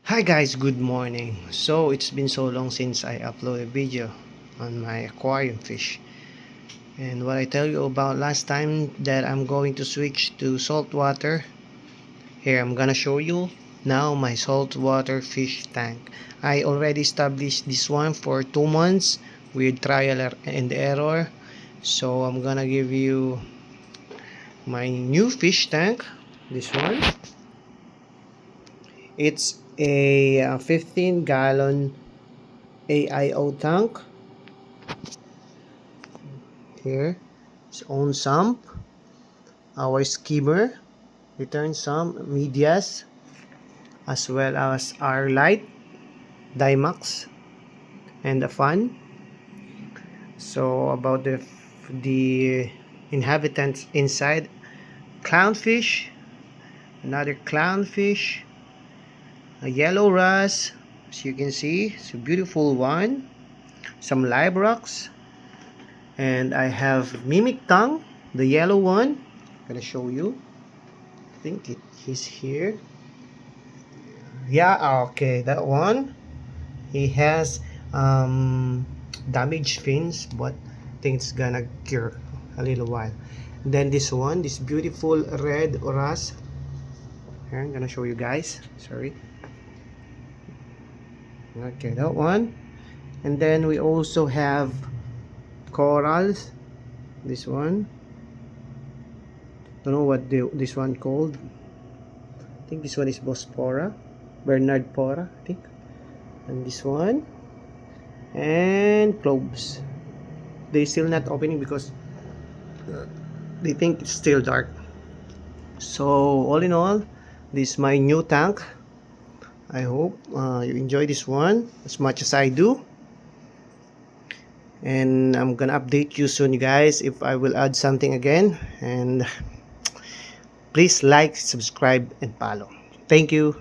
Hi guys, good morning. So it's been so long since I uploaded a video on my aquarium fish. And what I tell you about last time that I'm going to switch to saltwater. Here I'm gonna show you now my saltwater fish tank. I already established this one for 2 months with trial and error. So I'm gonna give you my new fish tank. This one. It's a 15-gallon AIO tank. Here, its own sump, our skimmer, return sump, medias, as well as our light, Dimax, and a fan. So about the inhabitants inside, clownfish, another clownfish, a yellow wrasse, as you can see, it's a beautiful one, some live rocks, and I have mimic tongue, the yellow one. I'm gonna show you. I think he's here. Yeah, okay, that one. He has damaged fins, but I think it's gonna cure a little while. Then this one, this beautiful red oras. Here, I'm gonna show you guys. Sorry. Okay, that one. And then we also have corals. This one. Don't know what this one called. I think this one is Bospora. Bernard Pora, I think. And this one. And cloves. They still not opening because they think it's still dark. So all in all, this is my new tank. I hope you enjoy this one as much as I do, and I'm gonna update you soon, you guys, if I will add something again. And please like, subscribe, and follow. Thank you.